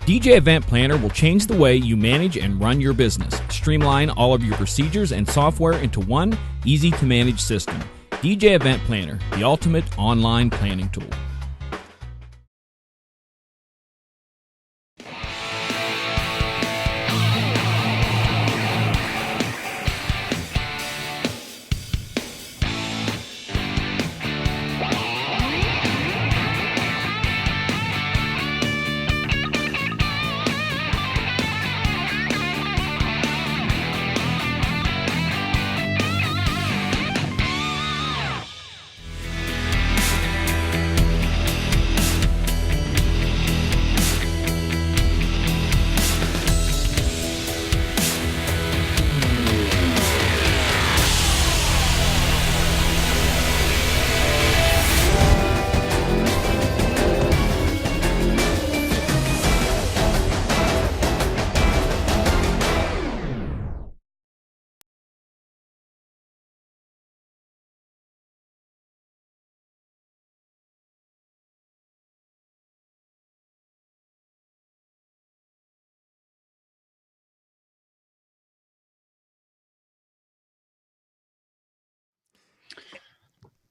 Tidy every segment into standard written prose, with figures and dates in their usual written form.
DJ Event Planner will change the way you manage and run your business. Streamline all of your procedures and software into one easy-to-manage system. DJ Event Planner, the ultimate online planning tool.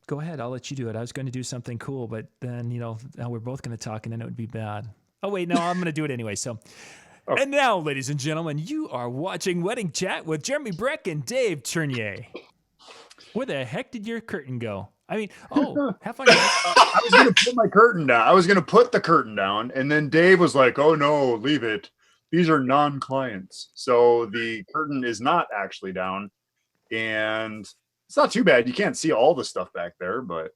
Go ahead. I'll let you do it. I was going to do something cool, but then, now we're both going to talk and then it would be bad. Oh, wait, no, I'm going to do it anyway. So, And now, ladies and gentlemen, you are watching Wedding Chat with Jeremy Brech and Dave Ternier. Where the heck did your curtain go? I mean, have fun, guys. I was going to put my curtain down. I was going to put the curtain down, and then Dave was like, oh, no, leave it. These are non-clients. So the curtain is not actually down, and it's not too bad. You can't see all the stuff back there, but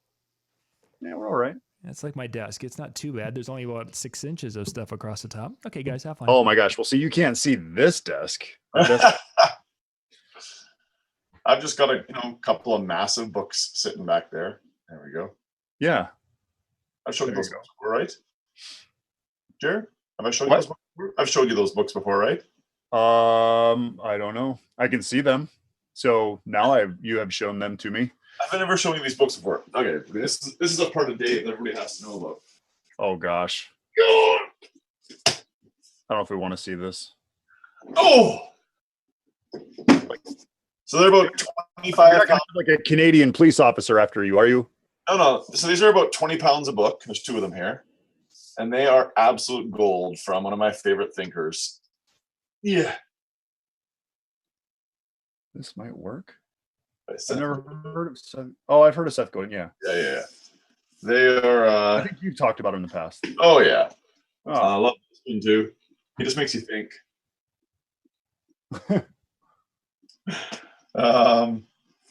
yeah, we're all right. It's like my desk. It's not too bad. There's only about 6 inches of stuff across the top. Okay, guys, have fun. Oh my gosh. Well, see, you can't see this desk. I've just got a couple of massive books sitting back there. There we go. Yeah. I've showed you those books before, right? Jared? Have I showed you those books before? I've showed you those books before, right? I don't know. I can see them. So now you have shown them to me. I've never shown you these books before. Okay, this is a part of Dave that everybody has to know about. Oh gosh. I don't know if we want to see this. Oh. So they're about 25 pounds. Like a Canadian police officer after you, are you? No. So these are about 20 pounds a book. There's 2 of them here. And they are absolute gold from one of my favorite thinkers. Yeah. This might work. I've never heard of Seth. Oh, I've heard of Seth Godin. Yeah. Yeah. They are. I think you've talked about him in the past. Oh yeah. I love this one too. He just makes you think.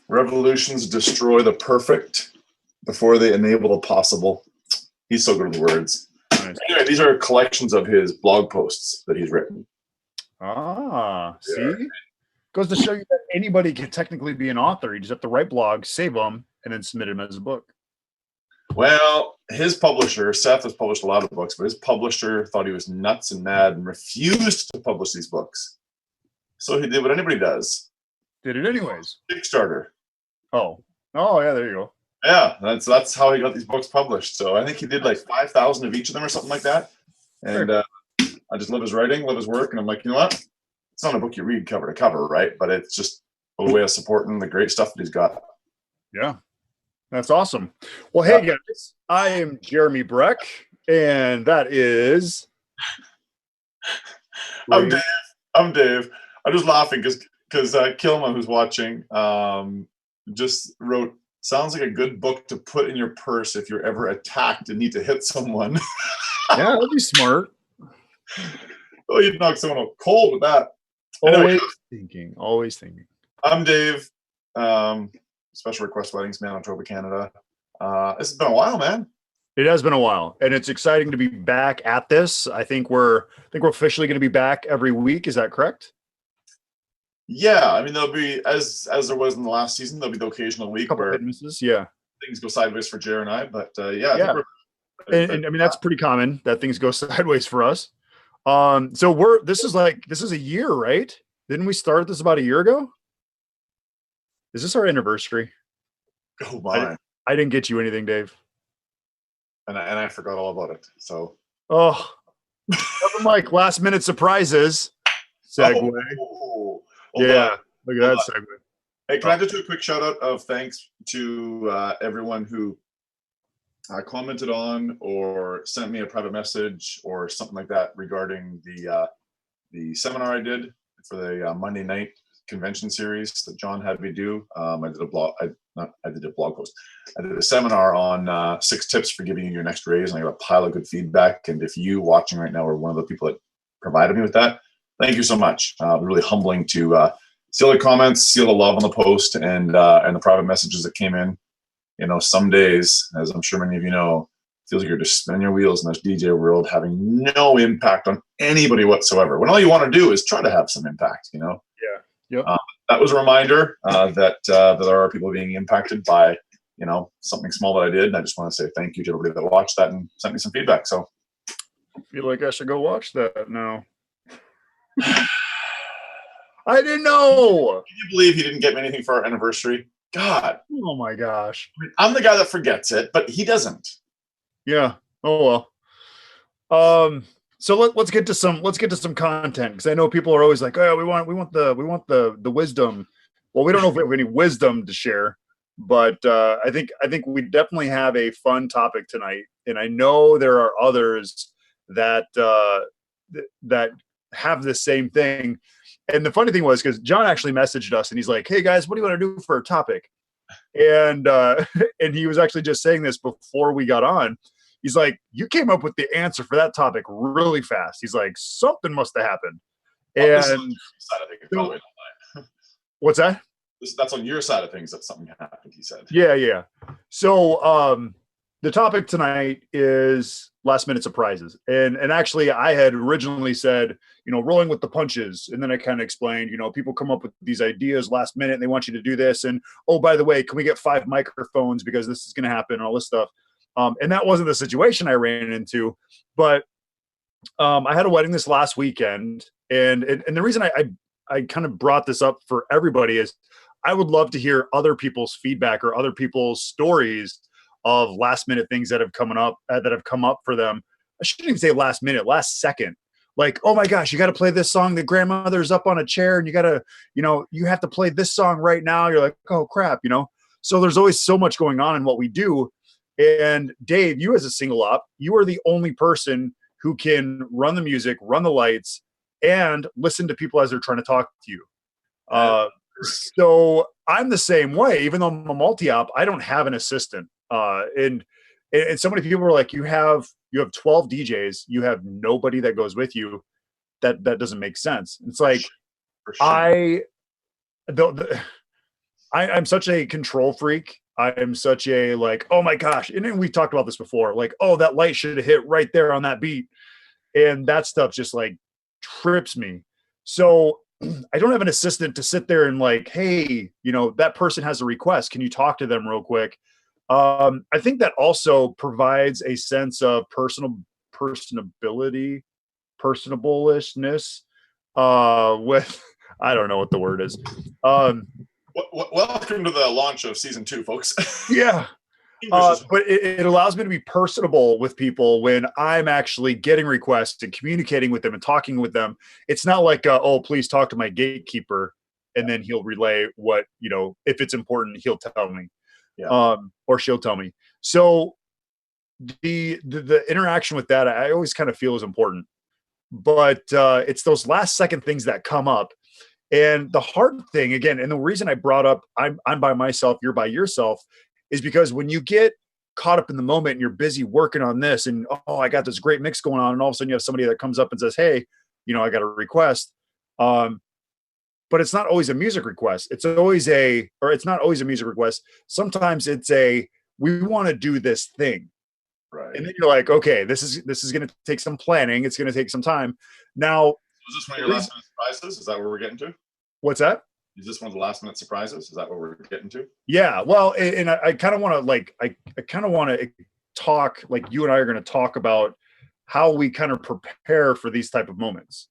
Revolutions destroy the perfect before they enable the possible. He's so good with words. Nice. Anyway, these are collections of his blog posts that he's written. See? Goes to show you that anybody can technically be an author. You just have to write blogs, save them, and then submit them as a book. Well, his publisher, Seth, has published a lot of books, but his publisher thought he was nuts and mad and refused to publish these books. So he did what anybody does. Did it anyways. Kickstarter. Oh, yeah, there you go. Yeah, that's how he got these books published. So I think he did like 5,000 of each of them or something like that. And I just love his writing, love his work, and I'm like, you know what? It's not a book you read cover to cover, right? But it's just a way of supporting the great stuff that he's got. Yeah, that's awesome. Well, hey guys, I am Jeremy Brech, and that is. I'm Dave. I'm just laughing because Kilma, who's watching, just wrote, "Sounds like a good book to put in your purse if you're ever attacked and need to hit someone." Yeah, that'd be smart. Oh, you'd knock someone out cold with that. Always thinking. I'm Dave, Special Request Weddings, Manitoba, Canada. It's been a while, man. It has been a while, and it's exciting to be back at this. I think we're officially going to be back every week. Is that correct? Yeah, I mean there'll be as there was in the last season. There'll be the occasional week where misses, things go sideways for Jer and I. But I think and I mean that's pretty common that things go sideways for us. So this is a year, right? Didn't we start this about a year ago? Is this our anniversary? Oh my! I didn't get you anything, Dave. And I forgot all about it. So Nothing like last minute surprises. Segue. Oh, Yeah, look at that segue. Hey, can I just do a quick shout out of thanks to everyone who commented on or sent me a private message or something like that regarding the seminar I did for the Monday night convention series that John had me do. I did a blog. I did a blog post. I did a seminar on 6 tips for giving you your next raise, and I got a pile of good feedback. And if you watching right now are one of the people that provided me with that, thank you so much. Really humbling to see all the comments, see all the love on the post, and the private messages that came in. You know, some days, as I'm sure many of you know, it feels like you're just spinning your wheels in this DJ world, having no impact on anybody whatsoever. When all you want to do is try to have some impact, you know? Yeah. Yep. That was a reminder that there are people being impacted by, you know, something small that I did. And I just want to say thank you to everybody that watched that and sent me some feedback. So I feel like I should go watch that now. I didn't know. Can you believe he didn't get me anything for our anniversary? God. Oh my gosh. I mean, I'm the guy that forgets it, but he doesn't. Yeah. Oh well. So let's get to some content, because I know people are always like, oh, we want the wisdom. Well, we don't know if we have any wisdom to share, but I think we definitely have a fun topic tonight, and I know there are others that that have the same thing. And the funny thing was, because John actually messaged us and he's like, hey guys, what do you want to do for a topic? And and he was actually just saying this before we got on. He's like, you came up with the answer for that topic really fast. He's like, something must have happened. And what's that? That's on your side of things that something happened, he said. Yeah. So the topic tonight is last minute surprises. And actually I had originally said, you know, rolling with the punches. And then I kind of explained, you know, people come up with these ideas last minute and they want you to do this. And, oh, by the way, can we get 5 microphones because this is going to happen and all this stuff. And that wasn't the situation I ran into, but I had a wedding this last weekend. And the reason I kind of brought this up for everybody is I would love to hear other people's feedback or other people's stories of last minute things that have come up for them. I shouldn't even say last minute, last second. Like, oh my gosh, you got to play this song. The grandmother's up on a chair and you got to, you know, you have to play this song right now. You're like, oh crap, you know? So there's always so much going on in what we do. And Dave, you as a single op, you are the only person who can run the music, run the lights, and listen to people as they're trying to talk to you. So I'm the same way. Even though I'm a multi-op, I don't have an assistant. And so many people are like, you have 12 DJs, you have nobody that goes with you. That doesn't make sense. It's like, sure. I'm such a control freak. I am such a like, oh my gosh. And we've talked about this before. Like, oh, that light should have hit right there on that beat. And that stuff just like trips me. So I don't have an assistant to sit there and like, hey, you know, that person has a request. Can you talk to them real quick? I think that also provides a sense of personablishness with, I don't know what the word is. Welcome to the launch of season 2, folks. Yeah. But it allows me to be personable with people when I'm actually getting requests and communicating with them and talking with them. It's not like, oh, please talk to my gatekeeper. And then he'll relay what, you know, if it's important, he'll tell me. Yeah. Or she'll tell me. So the interaction with that, I always kind of feel is important. But it's those last second things that come up. And the hard thing, again, and the reason I brought up I'm by myself, you're by yourself, is because when you get caught up in the moment and you're busy working on this and, oh, I got this great mix going on, and all of a sudden you have somebody that comes up and says, hey, you know, I got a request. But it's not always a music request. It's not always a music request. Sometimes it's we want to do this thing. Right. And then you're like, okay, this is going to take some planning. It's going to take some time. Now, is this one of your last minute surprises? Is that where we're getting to? What's that? Is this one of the last minute surprises? Is that what we're getting to? Yeah. Well, and I kind of want to I kind of want to talk, like you and I are going to talk about how we kind of prepare for these type of moments.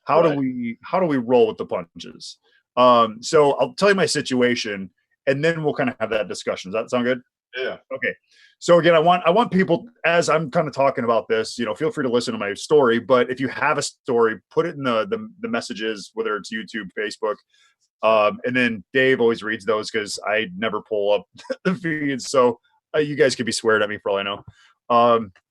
How do we roll with the punches? So I'll tell you my situation and then we'll kind of have that discussion. Does that sound good? Yeah. Okay. So again, I want people, as I'm kind of talking about this, feel free to listen to my story. But if you have a story, put it in the messages, whether it's YouTube, Facebook. And then Dave always reads those because I never pull up the feeds. So you guys could be swearing at me for all I know.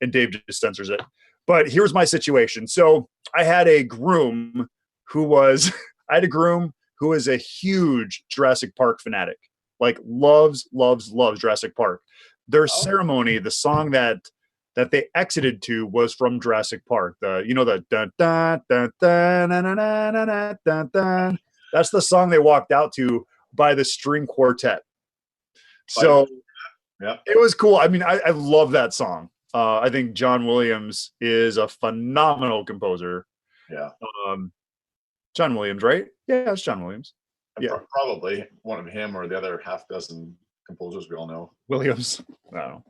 And Dave just censors it. But here's my situation. So I had a groom who was a huge Jurassic Park fanatic, like loves Jurassic Park. Their ceremony, the song that they exited to was from Jurassic Park. The dun dun dun dun dun dun dun dun dun. That's the song they walked out to by the string quartet. So yeah, it was cool. I mean, I love that song. I think John Williams is a phenomenal composer. Yeah. John Williams, right? Yeah, it's John Williams. Yeah, probably one of him or the other half dozen composers we all know. Williams. I don't know.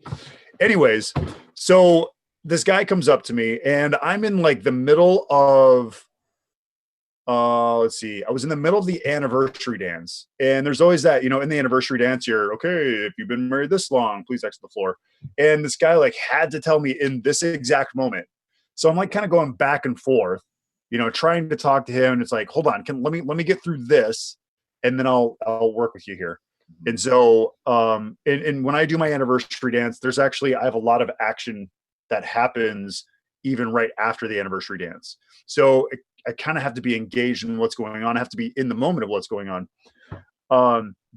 Anyways, so this guy comes up to me, and I'm in like the middle of. Let's see. I was in the middle of the anniversary dance, and there's always that, in the anniversary dance, you're okay. If you've been married this long, please exit the floor. And this guy like had to tell me in this exact moment. So I'm like kind of going back and forth, trying to talk to him. And it's like, hold on, let me get through this, and then I'll work with you here. And so, and when I do my anniversary dance, I have a lot of action that happens even right after the anniversary dance. So I kind of have to be engaged in what's going on. I have to be in the moment of what's going on.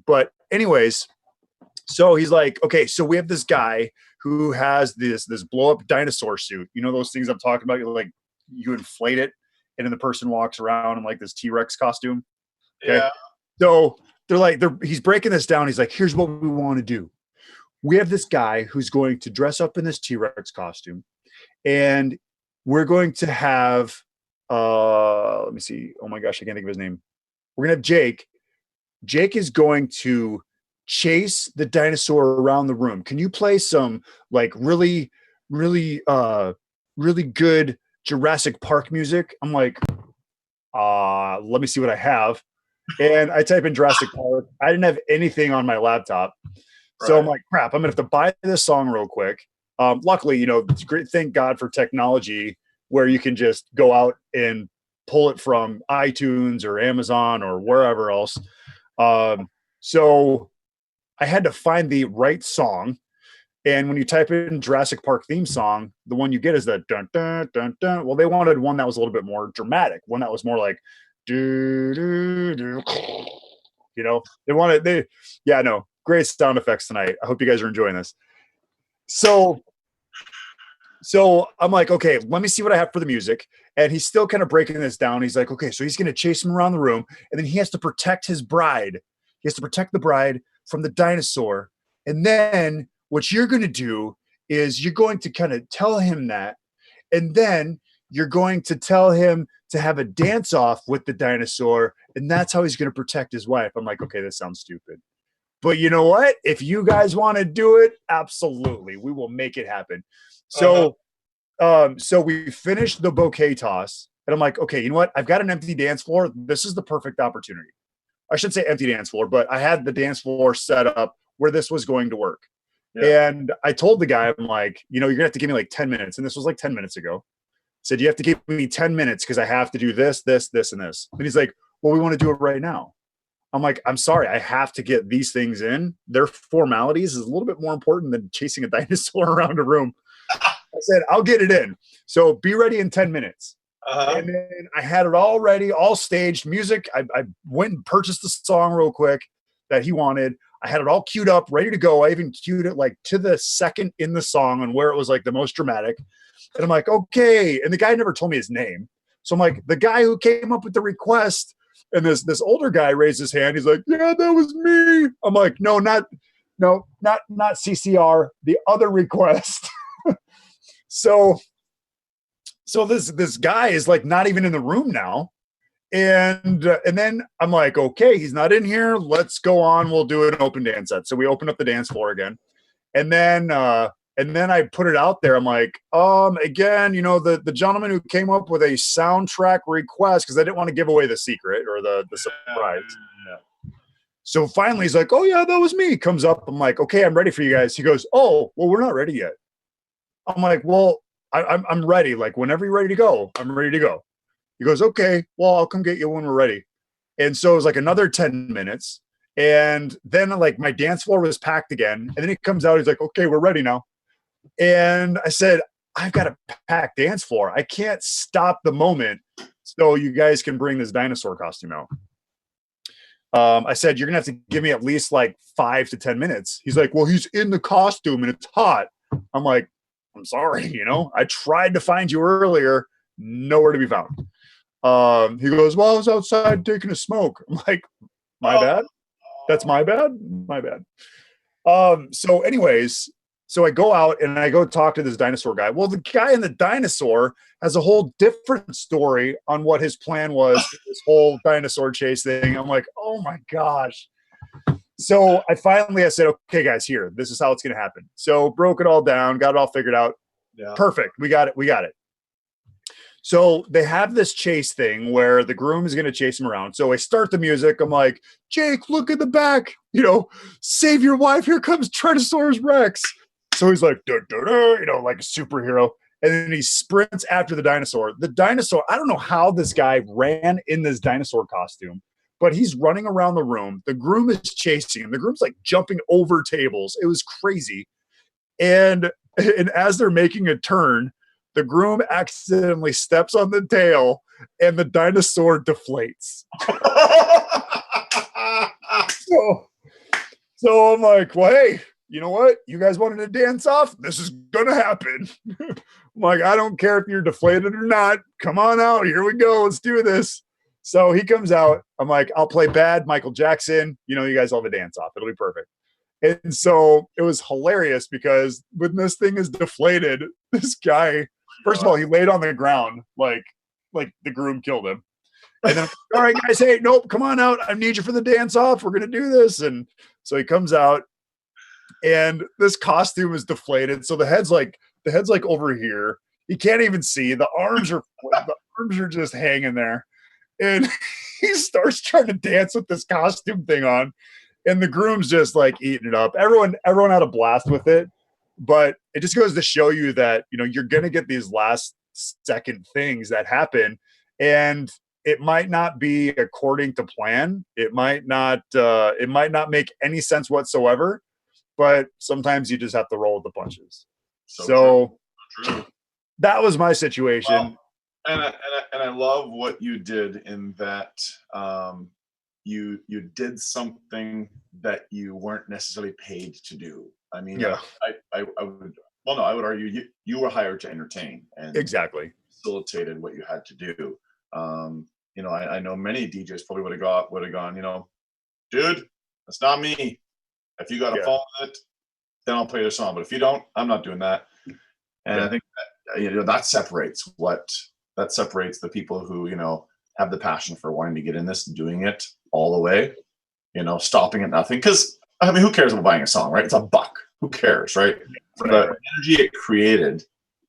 But anyways, so he's like, okay, so we have this guy who has this blow up dinosaur suit. Those things I'm talking about? You inflate it, and then the person walks around in like this T-Rex costume. Okay? Yeah. So he's breaking this down. He's like, here's what we want to do. We have this guy who's going to dress up in this T-Rex costume, and we're going to have, let me see. Oh my gosh, I can't think of his name. We're going to have Jake. Jake is going to chase the dinosaur around the room. Can you play some like really, really, really good Jurassic Park music? I'm like, let me see what I have. And I type in Jurassic Park. I didn't have anything on my laptop. So Right. I'm like, crap, I'm going to have to buy this song real quick. Luckily, it's great. Thank God for technology where you can just go out and pull it from iTunes or Amazon or wherever else. So I had to find the right song. And when you type in Jurassic Park theme song, the one you get is the dun, dun, dun, dun. Well, they wanted one that was a little bit more dramatic, one that was more like, do, do, do. Great sound effects tonight. I hope you guys are enjoying this. So I'm like, okay, let me see what I have for the music. And he's still kind of breaking this down. He's like, okay, so he's going to chase him around the room, and then he has to protect his bride. He has to protect the bride from the dinosaur. And then what you're going to do is you're going to kind of tell him that, and then you're going to tell him to have a dance off with the dinosaur, and that's how he's going to protect his wife. I'm like, okay, this sounds stupid. But you know what? If you guys want to do it, absolutely. We will make it happen. So, so we finished the bouquet toss, and I'm like, okay, you know what? I've got an empty dance floor. This is the perfect opportunity. I should say empty dance floor, but I had the dance floor set up where this was going to work. Yeah. And I told the guy, I'm like, you're going to have to give me like 10 minutes. And this was like 10 minutes ago. I said, you have to give me 10 minutes because I have to do this, this, this, and this. And he's like, well, we want to do it right now. I'm like, I'm sorry, I have to get these things in. Their formalities is a little bit more important than chasing a dinosaur around a room. I said, I'll get it in. So be ready in 10 minutes. And then I had it all ready, all staged, music. I went and purchased the song real quick that he wanted. I had it all queued up, ready to go. I even queued it like to the second in the song and where it was like the most dramatic. And I'm like, okay. And the guy never told me his name. So I'm like, the guy who came up with the request. And this older guy raised his hand. He's like, yeah, that was me. I'm like, no, not CCR, the other request. So this guy is like not even in the room now. And then I'm like, okay, he's not in here. Let's go on. We'll do an open dance set. So we open up the dance floor again. And then I put it out there. I'm like, again, the gentleman who came up with a soundtrack request, because I didn't want to give away the secret or the surprise. Yeah. So finally he's like, oh yeah, that was me. Comes up. I'm like, okay, I'm ready for you guys. He goes, oh, well, we're not ready yet. I'm like, well, I'm ready. Like whenever you're ready to go, I'm ready to go. He goes, okay, well, I'll come get you when we're ready. And so it was like another 10 minutes. And then like my dance floor was packed again. And then he comes out, he's like, okay, we're ready now. And I said, I've got a packed dance floor. I can't stop the moment so you guys can bring this dinosaur costume out. I said, you're gonna have to give me at least like 5 to 10 minutes. He's like, well, he's in the costume and it's hot. I'm like, I'm sorry, I tried to find you earlier, nowhere to be found. He goes, well, I was outside taking a smoke. I'm like, my bad. That's my bad. My bad. So anyways, so I go out and I go talk to this dinosaur guy. Well, the guy in the dinosaur has a whole different story on what his plan was for this whole dinosaur chase thing. I'm like, oh my gosh. So I said, okay, guys, here, this is how it's going to happen. So broke it all down, got it all figured out. Yeah. Perfect. We got it. So they have this chase thing where the groom is going to chase him around. So I start the music. I'm like, Jake, look at the back, save your wife. Here comes Tyrannosaurus Rex. So he's like, duh, duh, duh, like a superhero. And then he sprints after the dinosaur. The dinosaur, I don't know how this guy ran in this dinosaur costume, but he's running around the room. The groom is chasing him. The groom's like jumping over tables. It was crazy. And as they're making a turn, the groom accidentally steps on the tail and the dinosaur deflates. So I'm like, well, hey, you know what? You guys wanted to dance off? This is going to happen. I'm like, I don't care if you're deflated or not. Come on out. Here we go. Let's do this. So he comes out. I'm like, I'll play bad Michael Jackson. You guys all have a dance off. It'll be perfect. And so it was hilarious because when this thing is deflated, this guy, first of all, he laid on the ground like the groom killed him. And then, all right, guys, hey, nope, come on out. I need you for the dance off. We're going to do this. And so he comes out and this costume is deflated. So the head's like over here. He can't even see. The arms are just hanging there. And he starts trying to dance with this costume thing on. And the groom's just like eating it up. Everyone had a blast with it. But it just goes to show you that, you're going to get these last second things that happen. And it might not be according to plan. It might not make any sense whatsoever. But sometimes you just have to roll with the punches. So true. That was my situation. Well, and I love what you did in that you did something that you weren't necessarily paid to do. I mean, yeah. I would argue you were hired to entertain and exactly facilitated what you had to do. I know many DJs probably would have gone, dude, that's not me. If you got a phone with it, then I'll play the song. But if you don't, I'm not doing that. And I think that separates the people who, have the passion for wanting to get in this and doing it all the way, stopping at nothing. Because, who cares about buying a song, right? It's $1. Who cares, right? For the energy it created,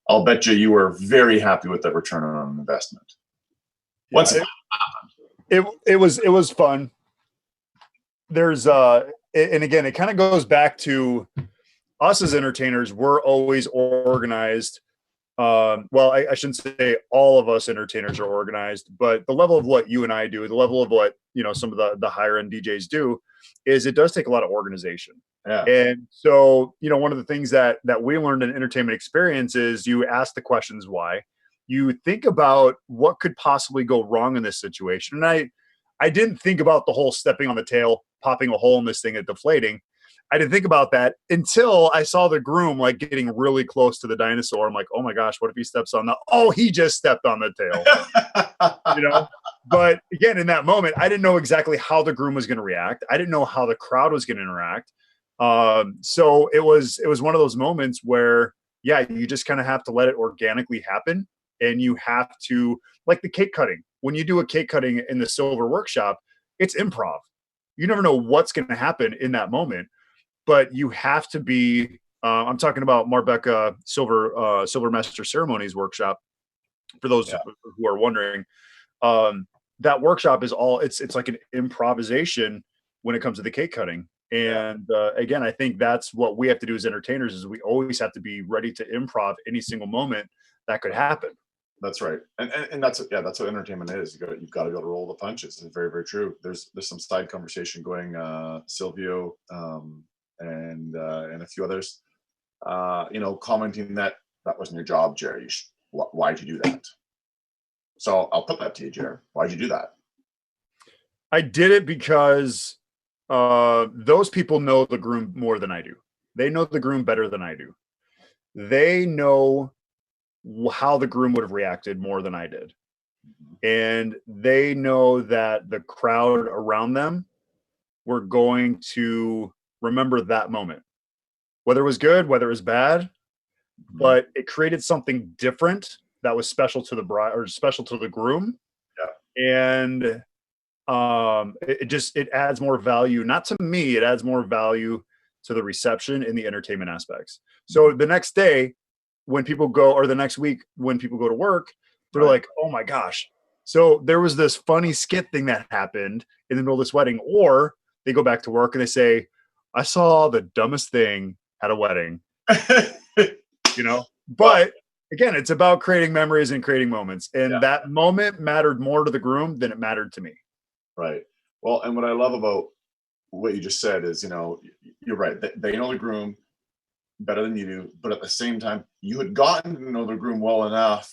I'll bet you were very happy with the return on investment. Once it was fun. There's and again, it kind of goes back to us as entertainers. We're always organized. Well, I shouldn't say all of us entertainers are organized, but the level of what you and I do, the level of what some of the higher end DJs do, is it does take a lot of organization. Yeah. And so one of the things that we learned in entertainment experience is you ask the questions why. You think about what could possibly go wrong in this situation. And I didn't think about the whole stepping on the tail, popping a hole in this thing and deflating. I didn't think about that until I saw the groom like getting really close to the dinosaur. I'm like, oh my gosh, what if he steps on he just stepped on the tail. But again, in that moment, I didn't know exactly how the groom was going to react. I didn't know how the crowd was going to interact. So it was one of those moments where, you just kind of have to let it organically happen. And you have to, like the cake cutting. When you do a cake cutting in the silver workshop, it's improv. You never know what's going to happen in that moment. But you have to be, I'm talking about Marbecca Silver Master Ceremonies workshop. For those who are wondering, that workshop is it's like an improvisation when it comes to the cake cutting. And again, I think that's what we have to do as entertainers is we always have to be ready to improv any single moment that could happen. That's right. And that's what entertainment is. You've got to be able to roll the punches. It's very, very true. There's some side conversation going, Silvio, and a few others, commenting that wasn't your job, Jerry. Why'd you do that? So I'll put that to you, Jerry. Why'd you do that? I did it because those people know the groom more than I do. They know the groom better than I do. They know how the groom would have reacted more than I did. And they know that the crowd around them were going to remember that moment, whether it was good, whether it was bad, but it created something different that was special to the bride or special to the groom. Yeah. And it adds more value, not to me, it adds more value to the reception and the entertainment aspects. So the next day when people go, or the next week when people go to work, they're like, oh my gosh. So there was this funny skit thing that happened in the middle of this wedding, or they go back to work and they say, I saw the dumbest thing at a wedding, but again, it's about creating memories and creating moments. And that moment mattered more to the groom than it mattered to me. Right. Well, and what I love about what you just said is, you're right. They know the groom better than you do, but at the same time, you had gotten to know the groom well enough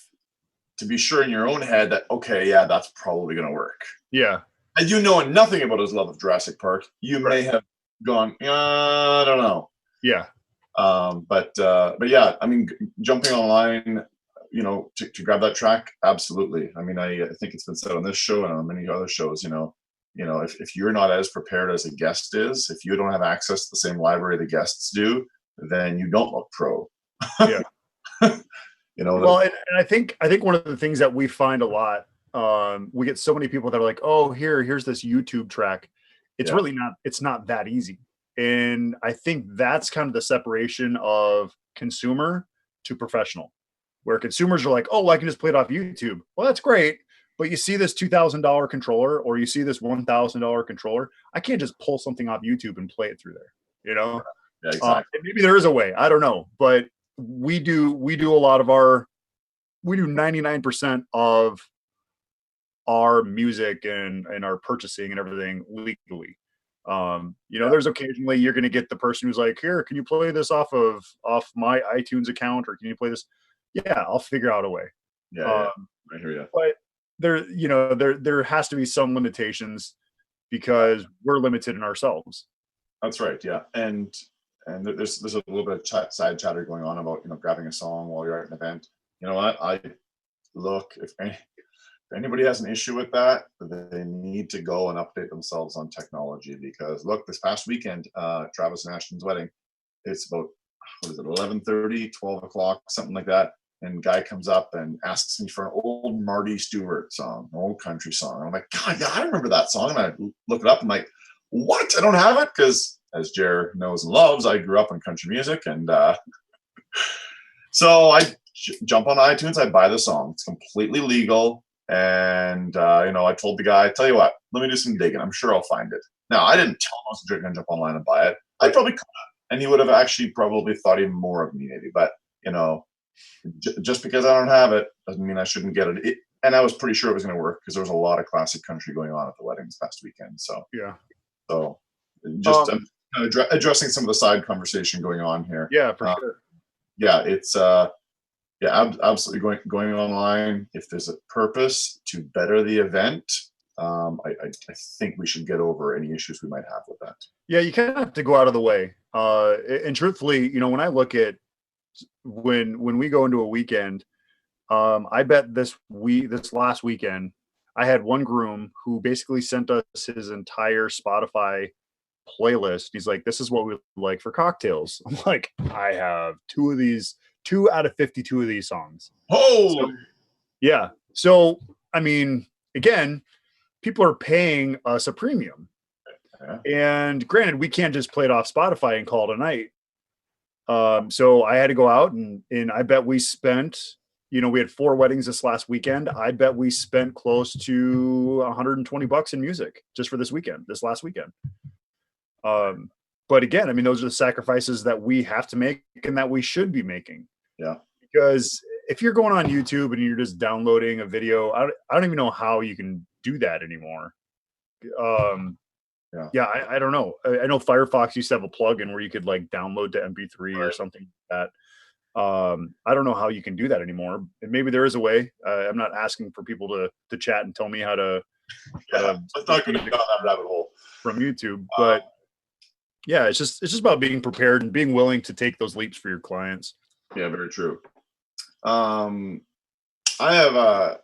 to be sure in your own head that, okay, yeah, that's probably going to work. Yeah. And you knowing nothing about his love of Jurassic Park, you may have gone, I don't know. Yeah. But yeah, I mean, jumping online, to grab that track, absolutely. I mean, I think it's been said on this show and on many other shows, if you're not as prepared as a guest is, if you don't have access to the same library the guests do, then you don't look pro. Yeah. Well, and I think one of the things that we find a lot, we get so many people that are like, oh, here's this YouTube track. It's really not, it's not that easy. And I think that's kind of the separation of consumer to professional, where consumers are like, oh, well, I can just play it off YouTube. Well, that's great. But you see this $2,000 controller, or you see this $1,000 controller. I can't just pull something off YouTube and play it through there, Yeah, exactly. Maybe there is a way. I don't know. But we do a lot of we do 99% of our music and our purchasing and everything legally. There's occasionally you're going to get the person who's like, here, can you play this off my iTunes account, or can you play this? Yeah, I'll figure out a way. Yeah, I hear you. But there has to be some limitations because we're limited in ourselves. That's right. Yeah. And there's a little bit of side chatter going on about, grabbing a song while you're at an event. You know what? If anybody has an issue with that, they need to go and update themselves on technology, because look, this past weekend, Travis and Ashton's wedding, it's about, 11:30, 12 o'clock, something like that. And guy comes up and asks me for an old Marty Stewart song, an old country song. And I'm like, God, yeah, I remember that song. And I look it up. I'm like, what? I don't have it? Because as Jer knows and loves, I grew up on country music. And so I jump on iTunes. I buy the song. It's completely legal. And, I told the guy, tell you what, let me do some digging. I'm sure I'll find it. Now, I didn't tell him I was going to jump online and buy it. I probably could have. And he would have actually probably thought even more of me, maybe. But, just because I don't have it doesn't mean I shouldn't get it. And I was pretty sure it was going to work, because there was a lot of classic country going on at the wedding this past weekend. So yeah. So just addressing some of the side conversation going on here. Yeah, for sure. Yeah, it's absolutely going online. If there's a purpose to better the event, I think we should get over any issues we might have with that. Yeah, you kind of have to go out of the way. And truthfully, when I look at when we go into a weekend, I bet this last weekend, I had one groom who basically sent us his entire Spotify playlist. He's like, this is what we like for cocktails. I'm like, I have 2 out of 52 of these songs. Oh, so, yeah. So, I mean, again, people are paying us a premium. Yeah. And granted, we can't just play it off Spotify and call it a night. So I had to go out and I bet we spent, we had 4 weddings this last weekend. I bet we spent close to $120 in music just for this last weekend. But again, I mean, those are the sacrifices that we have to make and that we should be making. Yeah. Because if you're going on YouTube and you're just downloading a video, I don't even know how you can do that anymore. Yeah, I don't know. I know Firefox used to have a plugin where you could like download to MP3 or something like that. I don't know how you can do that anymore. And maybe there is a way. I'm not asking for people to chat and tell me how to. Let's not go down that rabbit hole from YouTube, but yeah, it's just about being prepared and being willing to take those leaps for your clients. Yeah, very true. I have a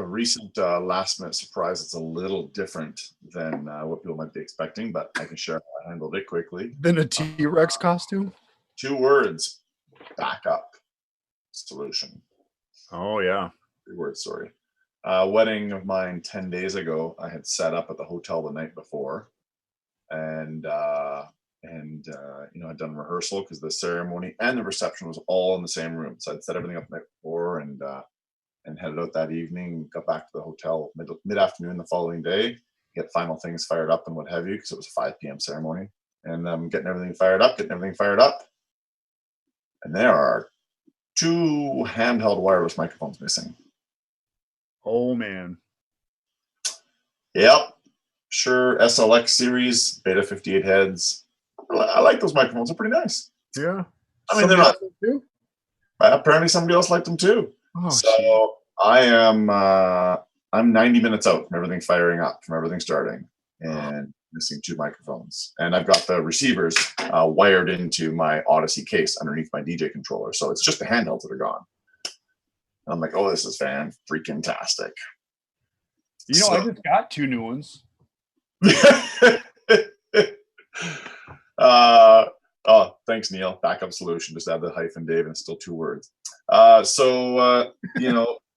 recent last minute surprise. It's a little different than what people might be expecting, but I can share how I handled it quickly. Then a T-Rex costume? 2 words: backup solution. Oh yeah. 3 words, sorry. Wedding of mine 10 days ago, I had set up at the hotel the night before, and I'd done rehearsal because the ceremony and the reception was all in the same room. So I'd set everything up the night before and headed out that evening, got back to the hotel mid-afternoon the following day, get final things fired up and what have you, because it was a 5 p.m. ceremony. And getting everything fired up. And there are 2 handheld wireless microphones missing. Oh, man. Yep. Sure, SLX series, Beta 58 heads. I like those microphones. They're pretty nice. Yeah. I mean, they're not. Apparently somebody else liked them too. Oh, so geez. I'm 90 minutes out from everything firing up, from everything starting, and missing 2 microphones. And I've got the receivers wired into my ODYSSEY case underneath my DJ controller. So it's just the handhelds that are gone. And I'm like, oh, this is fan-freaking-tastic. I just got 2 new ones. Oh, thanks, Neil. Backup solution. Just add the hyphen, Dave, and it's still 2 words.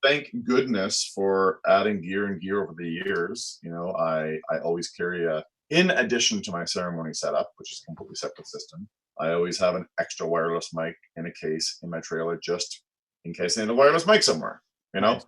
Thank goodness for adding gear over the years. I always carry in addition to my ceremony setup, which is a completely separate system, I always have an extra wireless mic in a case in my trailer just in case I need a wireless mic somewhere, Nice.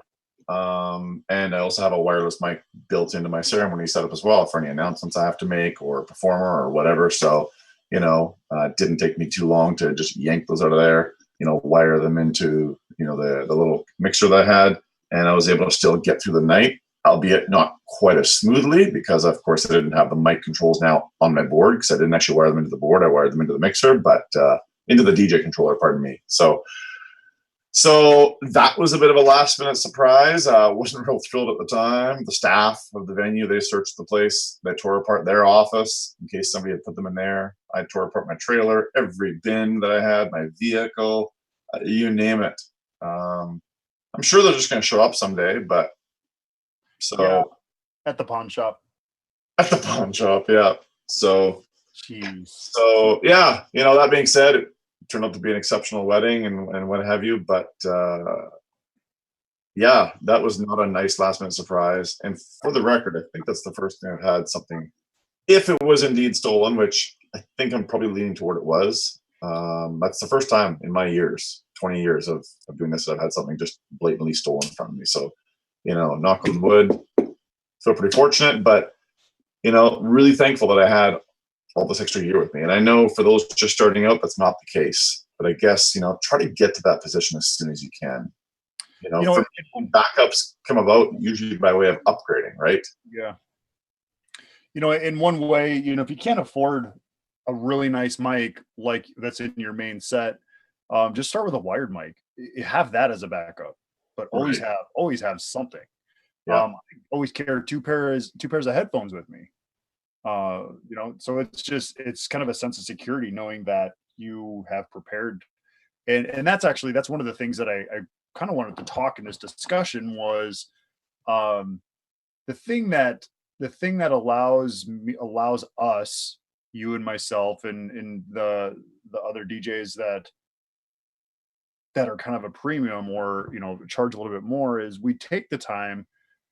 And I also have a wireless mic built into my ceremony setup as well for any announcements I have to make or a performer or whatever. So, it didn't take me too long to just yank those out of there, wire them into, the little mixer that I had. And I was able to still get through the night, albeit not quite as smoothly because, of course, I didn't have the mic controls now on my board because I didn't actually wire them into the board. I wired them into the mixer, but into the DJ controller, pardon me. So that was a bit of a last minute surprise. Wasn't real thrilled at the time. The staff of the venue, they searched the place. They tore apart their office in case somebody had put them in there. I tore apart my trailer, every bin that I had, my vehicle, you name it. I'm sure they're just going to show up someday, but Yeah. At the pawn shop. At the pawn shop, yeah. So, jeez. So yeah, that being said, it turned out to be an exceptional wedding and what have you, but yeah, that was not a nice last minute surprise. And for the record, I think that's the first thing I've had something, if it was indeed stolen, which I think I'm probably leaning toward it was. That's the first time in my 20 years of doing this, that I've had something just blatantly stolen from me. So, knock on wood, feel pretty fortunate, but, really thankful that I had all this extra year with me. And I know for those just starting out, that's not the case. But I guess, try to get to that position as soon as you can. Backups come about usually by way of upgrading, right? Yeah. In one way, if you can't afford a really nice mic like that's in your main set, just start with a wired mic. You have that as a backup, but always have something. Yeah. I always carry two pairs of headphones with me. So it's kind of a sense of security knowing that you have prepared. And that's one of the things that I kind of wanted to talk in this discussion was the thing that allows us, you and myself and the other DJs that are kind of a premium or charge a little bit more, is we take the time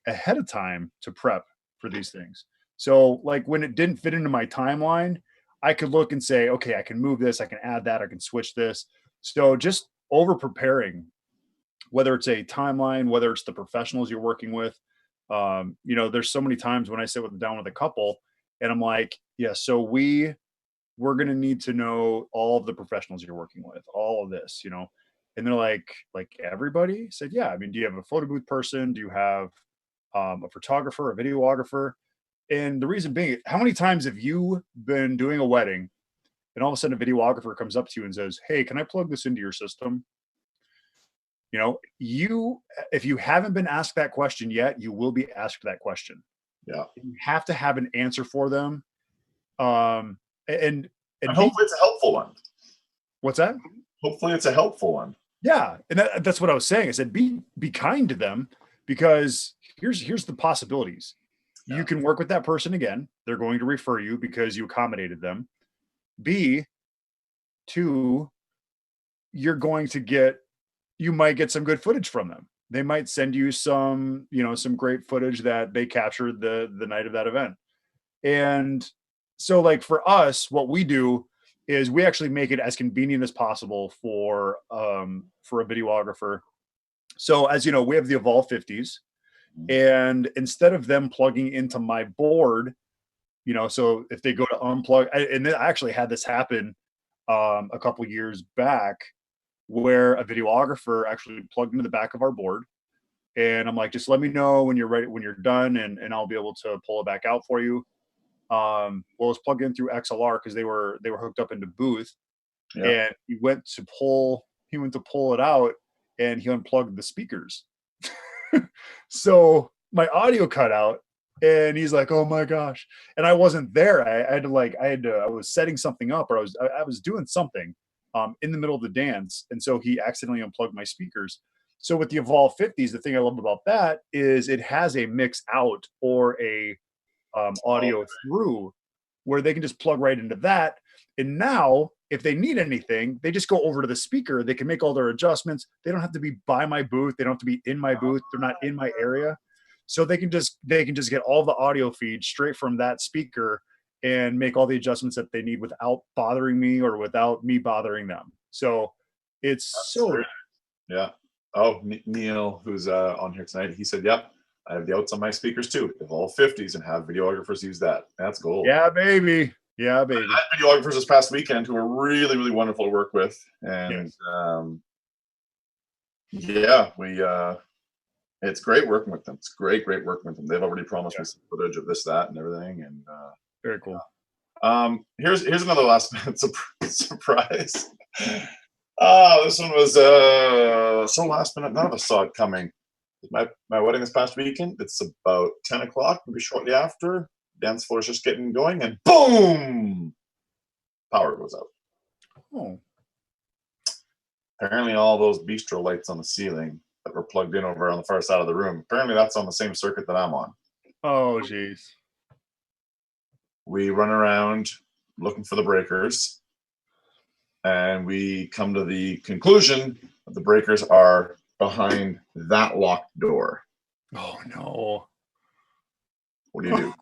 ahead of time to prep for these things. So like when it didn't fit into my timeline, I could look and say, okay, I can move this, I can add that, I can switch this. So just over preparing, whether it's a timeline, whether it's the professionals you're working with, there's so many times when I sit down with a couple And I'm like, yeah, so we're going to need to know all of the professionals you're working with, all of this, you know? And they're like everybody? I said, yeah. I mean, do you have a photo booth person? Do you have a photographer, a videographer? And the reason being, how many times have you been doing a wedding and all of a sudden a videographer comes up to you and says, hey, can I plug this into your system? You know, if you haven't been asked that question yet, you will be asked that question. Yeah. You have to have an answer for them. And hopefully it's a helpful one. What's that? Hopefully it's a helpful one. Yeah. And that's what I was saying. I said, be kind to them, because here's the possibilities. Yeah. You can work with that person again. They're going to refer you because you accommodated them. B, two, you might get some good footage from them. They might send you some great footage that they captured the night of that event. And so like for us, what we do is we actually make it as convenient as possible for a videographer. So as you know, we have the Evolve 50s, and instead of them plugging into my board, you know, so if they go to unplug, and I actually had this happen a couple years back, where a videographer actually plugged into the back of our board, and I'm like, just let me know when you're ready, when you're done, and I'll be able to pull it back out for you. Well, it's plugged in through XLR because they were hooked up into booth, and he went to pull it out, and he unplugged the speakers. So my audio cut out, and he's like, oh my gosh. And I wasn't there. I was setting something up, or I was doing something in the middle of the dance. And so he accidentally unplugged my speakers. So with the Evolve 50s, the thing I love about that is it has a mix out or a audio through, where they can just plug right into that. And now if they need anything, they just go over to the speaker. They can make all their adjustments. They don't have to be by my booth. They don't have to be in my booth. They're not in my area. So they can just get all the audio feeds straight from that speaker and make all the adjustments that they need without bothering me or without me bothering them. So it's yeah. Oh, Neil, who's on here tonight, he said, yep, I have the outs on my speakers too. Evolve 50s and have videographers use that. That's gold. Yeah, baby. Yeah, baby. I had videographers this past weekend who were really, really wonderful to work with. And it's great working with them. It's great working with them. They've already promised me some footage of this, that, and everything. And very cool. Here's another last minute surprise. This one was so last minute. None of us saw it coming. My wedding this past weekend. It's about 10 o'clock, maybe shortly after. Dance floor is just getting going, and boom, power goes out. Oh. Apparently, all those bistro lights on the ceiling that were plugged in over on the far side of the room. Apparently, that's on the same circuit that I'm on. Oh, jeez. We run around looking for the breakers, and we come to the conclusion that the breakers are behind that locked door. Oh no! What do you do?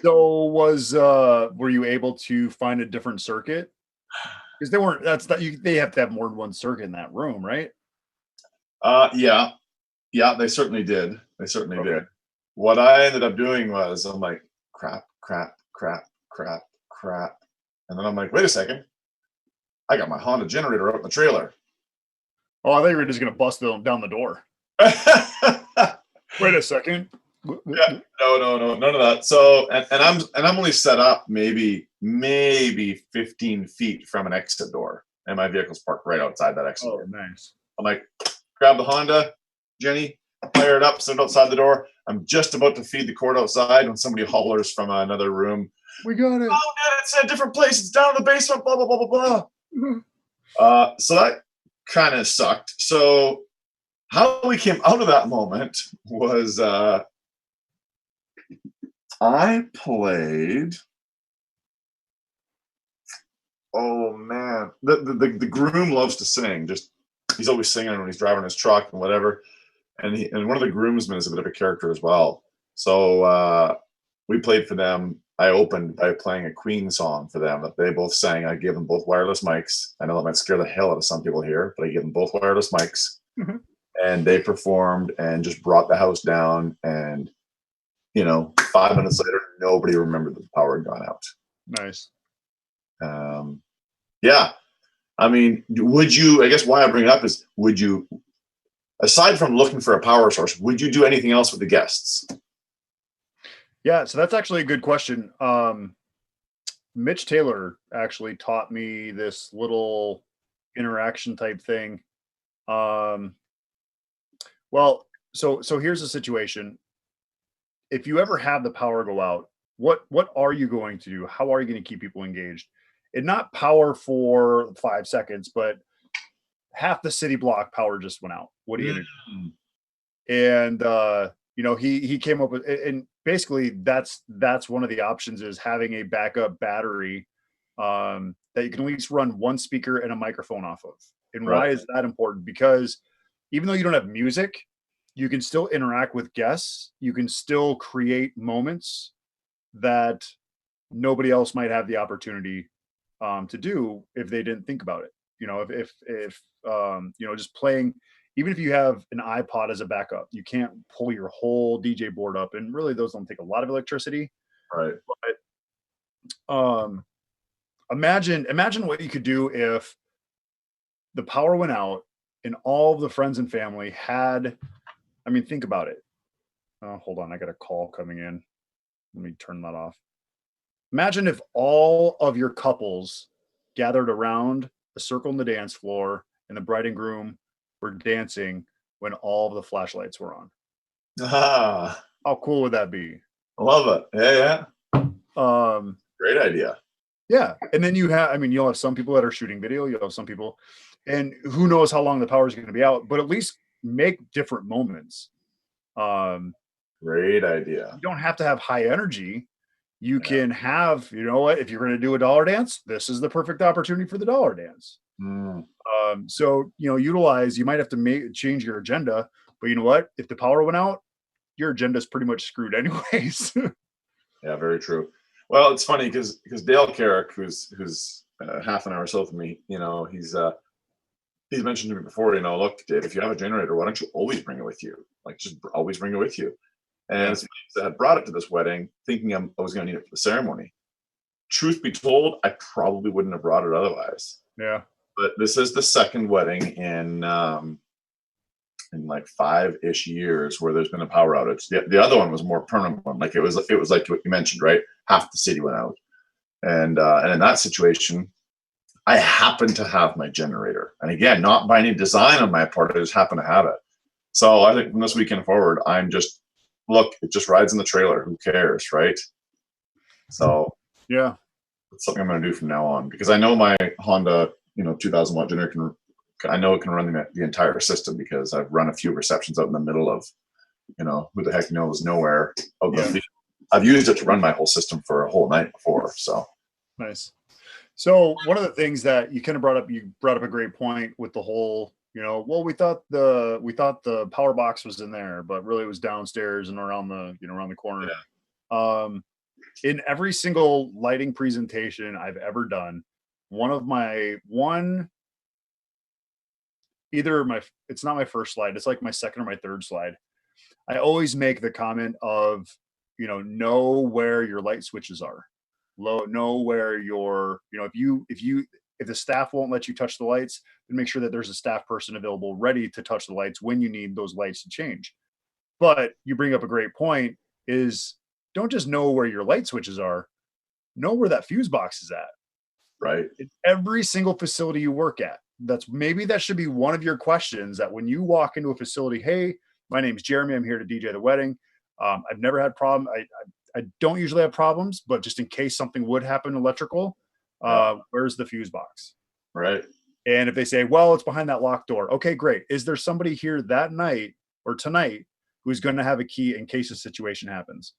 So were you able to find a different circuit? Because they have to have more than one circuit in that room, right? Yeah, they certainly did. They certainly did. What I ended up doing was I'm like, crap. And then I'm like, wait a second. I got my Honda generator out in the trailer. Oh, I thought you were just going to bust them down the door. Wait a second. Yeah, no, none of that. So, and I'm only set up maybe 15 feet from an exit door, and my vehicle's parked right outside that exit door. Nice. I'm like, grab the Honda, Jenny, fire it up, send it outside the door. I'm just about to feed the cord outside when somebody hollers from another room. We got it. Oh, Dad, it's in a different place. It's down in the basement. Blah blah blah blah blah. So that kind of sucked. So how we came out of that moment was I played. Oh man, the groom loves to sing. He's always singing when he's driving his truck and whatever. And one of the groomsmen is a bit of a character as well. So we played for them. I opened by playing a Queen song for them that they both sang. I gave them both wireless mics. I know that might scare the hell out of some people here, but I gave them both wireless mics. Mm-hmm. And they performed and just brought the house down. And 5 minutes later, nobody remembered that the power had gone out. Nice. Yeah. I mean, I guess why I bring it up is, would you, aside from looking for a power source, would you do anything else with the guests? Yeah, so that's actually a good question. Mitch Taylor actually taught me this little interaction type thing. Well, so here's the situation. If you ever have the power go out, what are you going to do? How are you going to keep people engaged? And not power for 5 seconds, but half the city block power just went out. What are you going to do? And he came up with, and basically that's one of the options, is having a backup battery that you can at least run one speaker and a microphone off of. And why is that important? Because even though you don't have music, you can still interact with guests. You can still create moments that nobody else might have the opportunity to do if they didn't think about it. If just playing, even if you have an iPod as a backup, you can't pull your whole DJ board up, and really those don't take a lot of electricity. Right. But imagine what you could do if the power went out and all of the friends and family had, think about it. Hold on, I got a call coming in. Let me turn that off. Imagine if all of your couples gathered around a circle on the dance floor and the bride and groom were dancing when all of the flashlights were on. Ah, how cool would that be? I love it. Yeah. Great idea. Yeah. And then you'll have some people that are shooting video, you'll have some people, and who knows how long the power is going to be out, but at least make different moments. Great idea. You don't have to have high energy. You can have, if you're going to do a dollar dance, this is the perfect opportunity for the dollar dance. So, utilize, you might have to change your agenda, but you know what? If the power went out, your agenda is pretty much screwed anyways. Yeah, very true. Well, it's funny because Dale Carrick, who's half an hour south of me, he's mentioned to me before, look, Dave, if you have a generator, why don't you always bring it with you? Like, just always bring it with you. And I had brought it to this wedding thinking I was going to need it for the ceremony. Truth be told, I probably wouldn't have brought it otherwise. Yeah. But this is the second wedding in like 5-ish years where there's been a power outage. The other one was a more permanent one. Like it was like what you mentioned, right? Half the city went out. And in that situation, I happened to have my generator. And again, not by any design on my part, I just happen to have it. So I think from this weekend forward, it just rides in the trailer. Who cares, right? So yeah, it's something I'm going to do from now on, because I know my Honda, 2000 watt generator I know it can run the entire system, because I've run a few receptions out in the middle of, who the heck knows, nowhere. I've used it to run my whole system for a whole night before. So nice. So one of the things that you kind of brought up a great point with the whole, we thought the power box was in there, but really it was downstairs and around the corner. Yeah. In every single lighting presentation I've ever done, it's not my first slide, it's like my second or my third slide, I always make the comment of, know where your light switches are. Know where your, if the staff won't let you touch the lights, then make sure that there's a staff person available ready to touch the lights when you need those lights to change. But you bring up a great point, is don't just know where your light switches are, know where that fuse box is at. Right. In every single facility you work at. That should be one of your questions, that when you walk into a facility, hey, my name's Jeremy, I'm here to DJ the wedding. I've never had problem. I don't usually have problems, but just in case something would happen electrical, where's the fuse box? Right. And if they say, well, it's behind that locked door. Okay, great. Is there somebody here that night or tonight who's going to have a key in case a situation happens?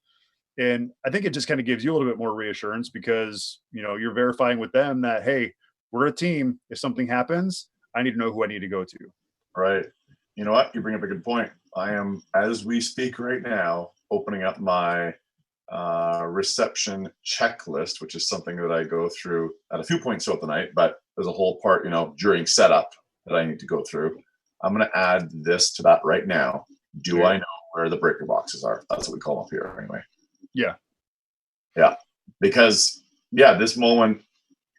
And I think it just kind of gives you a little bit more reassurance, because, you're verifying with them that, hey, we're a team. If something happens, I need to know who I need to go to. Right. You know what? You bring up a good point. I am, as we speak right now, opening up my reception checklist, which is something that I go through at a few points throughout the night, but there's a whole part, during setup that I need to go through. I'm going to add this to that right now. Do I know where the breaker boxes are? That's what we call them up here anyway. Yeah. Yeah. Because this moment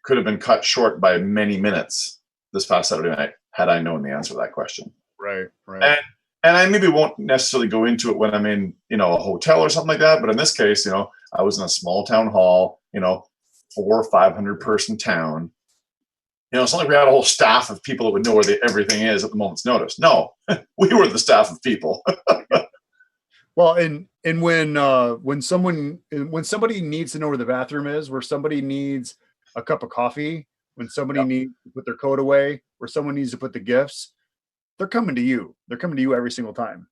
could have been cut short by many minutes this past Saturday night had I known the answer to that question. Right. And I maybe won't necessarily go into it when I'm in, a hotel or something like that. But in this case, I was in a small town hall, 400 or 500 person town. It's not like we had a whole staff of people that would know where everything is at the moment's notice. No, we were the staff of people. Well, and when somebody needs to know where the bathroom is, where somebody needs a cup of coffee, when somebody needs to put their coat away, where someone needs to put the gifts, they're coming to you. They're coming to you every single time.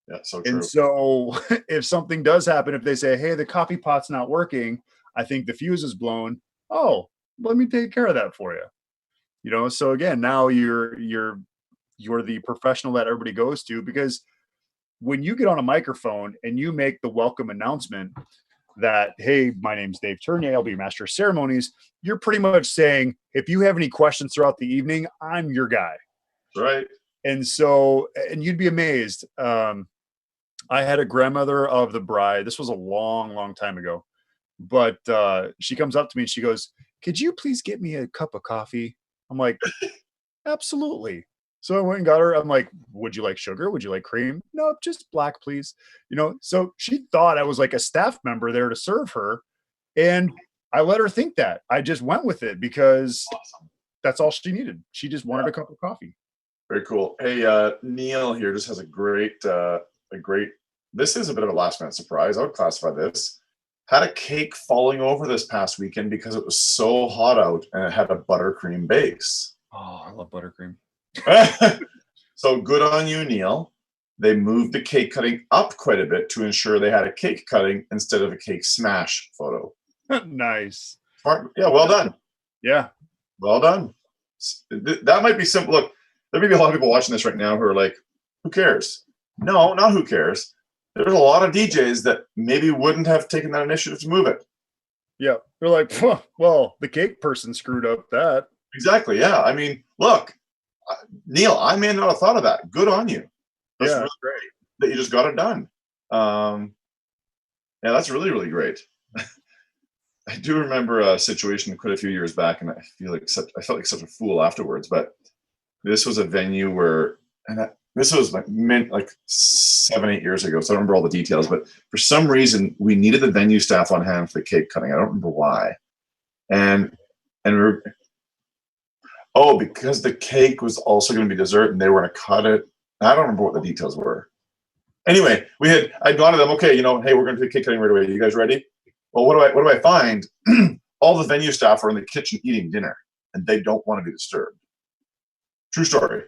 Yeah, so true. And so if something does happen, if they say, hey, the coffee pot's not working, I think the fuse is blown. Oh, let me take care of that for you. So again, now you're the professional that everybody goes to, because when you get on a microphone and you make the welcome announcement that, hey, my name's Dave Ternier, I'll be your master of ceremonies, you're pretty much saying, if you have any questions throughout the evening, I'm your guy. Right. And so, and you'd be amazed. I had a grandmother of the bride. This was a long, long time ago, but she comes up to me and she goes, could you please get me a cup of coffee? I'm like, absolutely. So I went and got her. I'm like, would you like sugar? Would you like cream? No, just black, please. So she thought I was like a staff member there to serve her. And I let her think that. I just went with it because that's all she needed. She just wanted a cup of coffee. Very cool. Hey, Neil here just has a great, this is a bit of a last minute surprise. I would classify this. Had a cake falling over this past weekend because it was so hot out and it had a buttercream base. Oh, I love buttercream. So good on you, Neil. They moved the cake cutting up quite a bit to ensure they had a cake cutting instead of a cake smash photo. Nice. Smart. Yeah, well done. Yeah. Well done. That might be simple. Look, there may be a lot of people watching this right now who are like, who cares? No, not who cares. There's a lot of DJs that maybe wouldn't have taken that initiative to move it. Yeah. They're like, well, the cake person screwed up that. Exactly. Yeah. I mean, look, Neil, I may not have thought of that. Good on you. That's really great that you just got it done. Yeah, that's really, really great. I do remember a situation quite a few years back, and I felt like such a fool afterwards. But this was a venue where, this was like 7-8 years ago, so I don't remember all the details. But for some reason, we needed the venue staff on hand for the cake cutting. I don't remember why, and we were. Oh, because the cake was also going to be dessert and they were going to cut it. I don't remember what the details were. Anyway, I'd gone to them, okay, hey, we're going to do cake cutting right away. Are you guys ready? Well, what do I find? All the venue staff are in the kitchen eating dinner and they don't want to be disturbed. True story.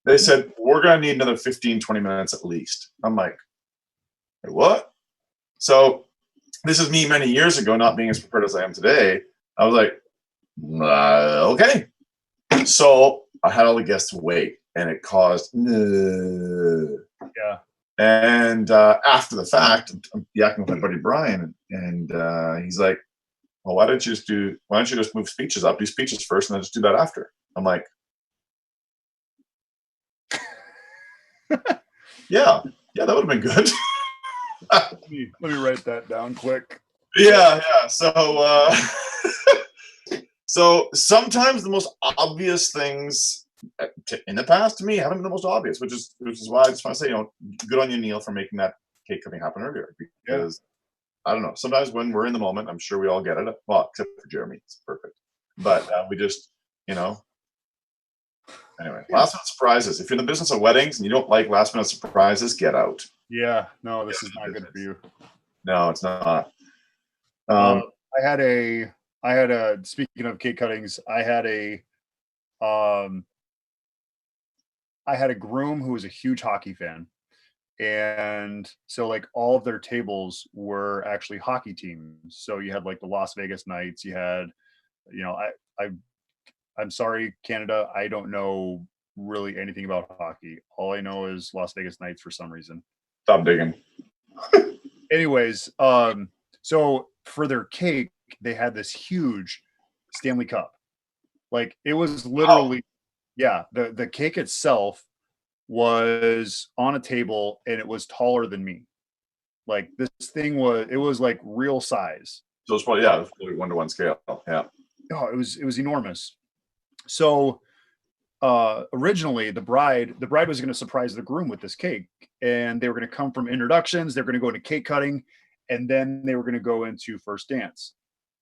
They said, we're going to need another 15, 20 minutes at least. I'm like, hey, what? So this is me many years ago, not being as prepared as I am today. I was like, okay. So I had all the guests wait, and it caused yeah. And after the fact, I'm yakking with my buddy Brian, and he's like, "Well, why don't you just move speeches up? Do speeches first, and then just do that after." I'm like, "Yeah, that would have been good." let me write that down quick. Yeah. So. So sometimes the most obvious things in the past to me haven't been the most obvious, which is why I just want to say, good on you, Neil, for making that cake cutting happen earlier. Because I don't know, sometimes when we're in the moment, I'm sure we all get it. Well, except for Jeremy, it's perfect. But we just, anyway, last minute surprises. If you're in the business of weddings and you don't like last minute surprises, get out. Yeah, no, this is not good for you. No, it's not. I had a speaking of cake cuttings, I had a groom who was a huge hockey fan. And so like all of their tables were actually hockey teams. So you had like the Las Vegas Knights, you had, I'm sorry, Canada, I don't know really anything about hockey. All I know is Las Vegas Knights for some reason. Stop digging. Anyways, so for their cake, they had this huge Stanley Cup. Like it was literally, the cake itself was on a table and it was taller than me. Like this thing was like real size. So it's probably, yeah, 1-to-1 scale. Yeah. Oh, it was enormous. So originally the bride was going to surprise the groom with this cake, and they were going to come from introductions, they're going to go into cake cutting, and then they were going to go into first dance.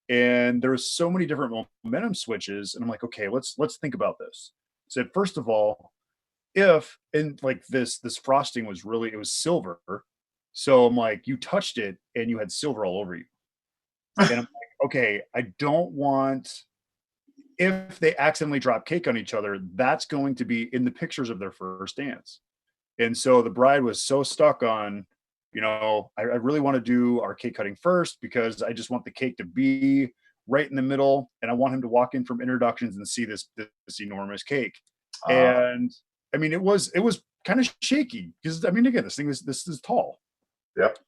And there was so many different momentum switches, and I'm like, okay, let's think about this. Said, first of all, if and like this frosting was really, it was silver, so I'm like, you touched it and you had silver all over you. And I'm like, okay, I don't want, if they accidentally drop cake on each other, that's going to be in the pictures of their first dance. And so the bride was so stuck on, I really want to do our cake cutting first because I just want the cake to be right in the middle, and I want him to walk in from introductions and see this enormous cake. And I mean, it was kind of shaky because, I mean, again, this is tall. Yep.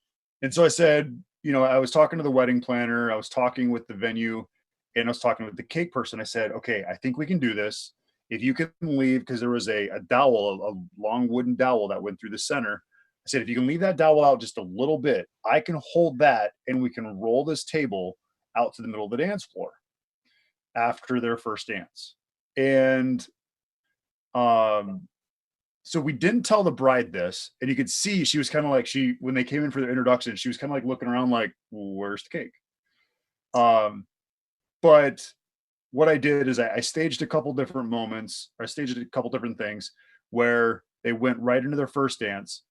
And so I said, I was talking to the wedding planner, I was talking with the venue, and I was talking with the cake person. I said, okay, I think we can do this. If you can leave, because there was a dowel, a long wooden dowel that went through the center. I said, if you can leave that dowel out just a little bit, I can hold that and we can roll this table out to the middle of the dance floor after their first dance. And so we didn't tell the bride this, and you could see she was kind of like, when they came in for their introduction, she was kind of like looking around like, where's the cake? But what I did is I staged a couple different moments, or I staged a couple different things where they went right into their first dance.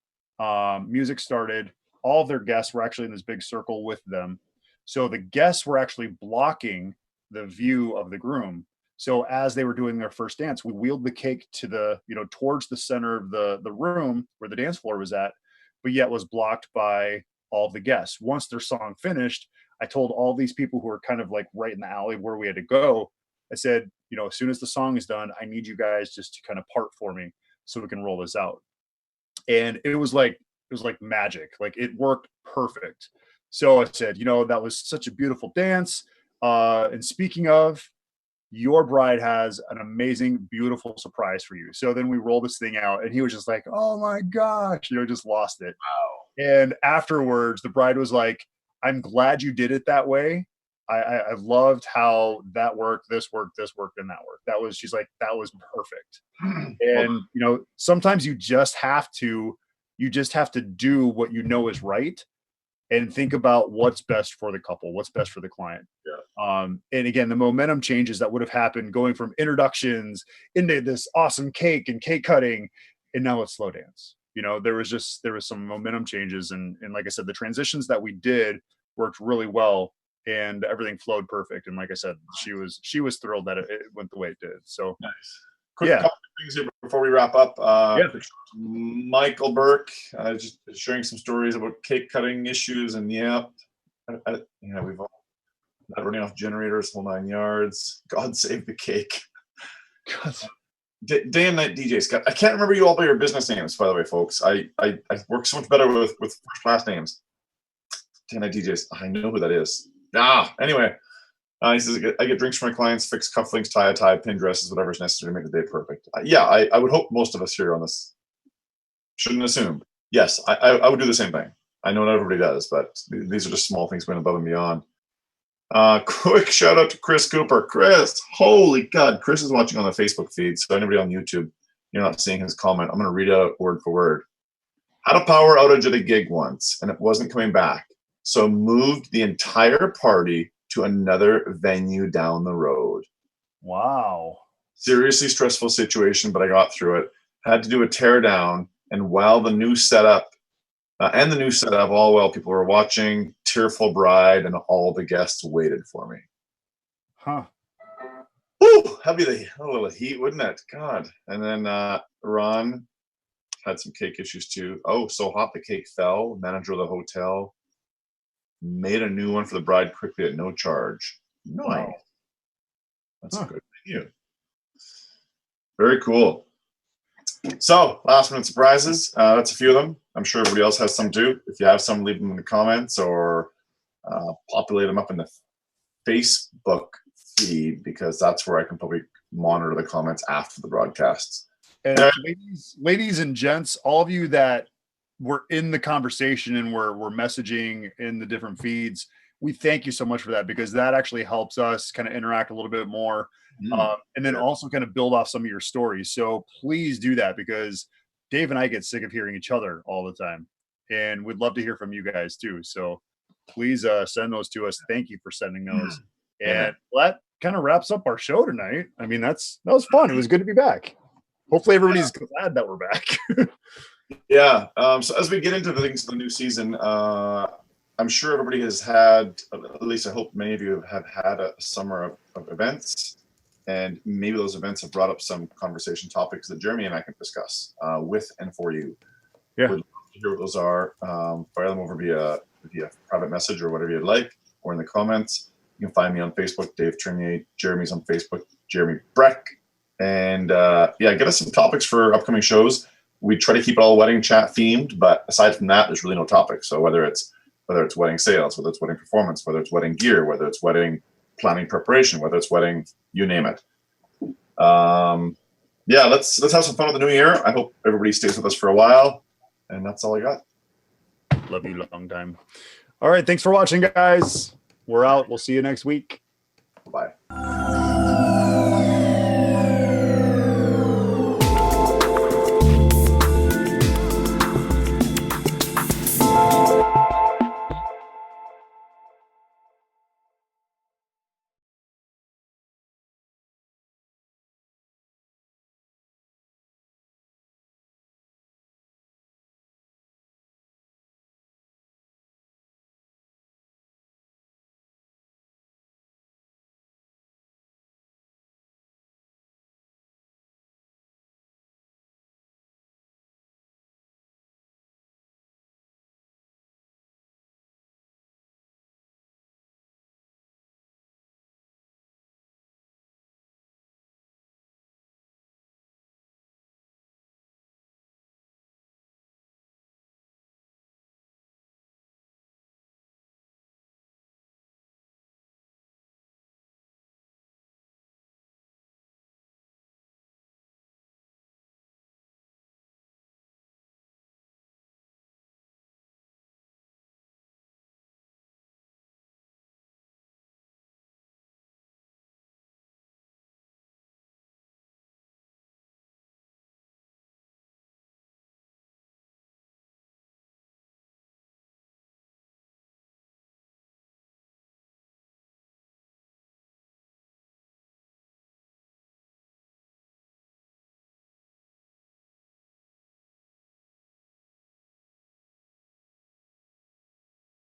Music started. All of their guests were actually in this big circle with them. So the guests were actually blocking the view of the groom. So as they were doing their first dance, we wheeled the cake to the, towards the center of the room where the dance floor was at, but yet was blocked by all of the guests. Once their song finished, I told all these people who were kind of like right in the alley where we had to go, I said, as soon as the song is done, I need you guys just to kind of part for me so we can roll this out. And it was like magic. Like, it worked perfect. So I said, that was such a beautiful dance. And speaking of, your bride has an amazing, beautiful surprise for you. So then we roll this thing out, and he was just like, oh my gosh, just lost it. Wow. And afterwards, the bride was like, I'm glad you did it that way. I loved how that worked, this worked, and that worked. She's like, that was perfect. And, sometimes you just have to do what is right, and think about what's best for the couple, what's best for the client. Yeah. And again, the momentum changes that would have happened going from introductions into this awesome cake and cake cutting, and now it's slow dance. There was some momentum changes, and like I said, the transitions that we did worked really well, and everything flowed perfect. And like I said, she was thrilled that it went the way it did. So nice. Quick couple of things here before we wrap up. Michael Burke just sharing some stories about cake cutting issues, and we've all not running off generators, whole 9 yards. God save the cake. Day and night DJ Scott. I can't remember you all by your business names, by the way, folks. I work so much better with first class names. Day and night DJs. I know who that is. Anyway. He says, I get drinks for my clients, fix cufflinks, tie a tie, pin dresses, whatever's necessary to make the day perfect. I would hope most of us here on this shouldn't assume. Yes, I would do the same thing. I know not everybody does, but these are just small things going above and beyond. Quick shout out to Chris Cooper. Chris, holy God, Chris is watching on the Facebook feed, so anybody on YouTube, you're not seeing his comment. I'm going to read it out word for word. Had a power outage at a gig once, and it wasn't coming back, so moved the entire party to another venue down the road. Wow. Seriously stressful situation, but I got through it. Had to do a tear down, and while the new setup, all while people were watching, tearful bride and all the guests waited for me. Huh. Woo! That'd be a little heat, wouldn't it? God. And then Ron had some cake issues too. Oh, so hot the cake fell. Manager of the hotel made a new one for the bride quickly at no charge. Nice. Wow. That's a good venue. Very cool. So, last minute surprises. That's a few of them. I'm sure everybody else has some too. If you have some, leave them in the comments or populate them up in the Facebook feed, because that's where I can probably monitor the comments after the broadcasts. And ladies and gents, all of you that we're in the conversation and we're messaging in the different feeds. We thank you so much for that, because that actually helps us kind of interact a little bit more. And then also kind of build off some of your stories. So please do that, because Dave and I get sick of hearing each other all the time, and we'd love to hear from you guys too. So please send those to us. Thank you for sending those. And that kind of wraps up our show tonight. I mean, that was fun. It was good to be back. Hopefully everybody's glad that we're back. Yeah. So as we get into the things of the new season, I'm sure everybody has had, at least I hope many of you have had a summer of events, and maybe those events have brought up some conversation topics that Jeremy and I can discuss with and for you. Yeah. We'd love to hear what those are. Fire them over via private message or whatever you'd like, or in the comments. You can find me on Facebook, Dave Ternier. Jeremy's on Facebook, Jeremy Brech. And get us some topics for upcoming shows. We try to keep it all wedding chat themed, but aside from that, there's really no topic. So whether it's wedding sales, whether it's wedding performance, whether it's wedding gear, whether it's wedding planning preparation, whether it's wedding, you name it. Let's have some fun with the new year. I hope everybody stays with us for a while, and that's all I got. Love you long time. All right, thanks for watching, guys. We're out. We'll see you next week.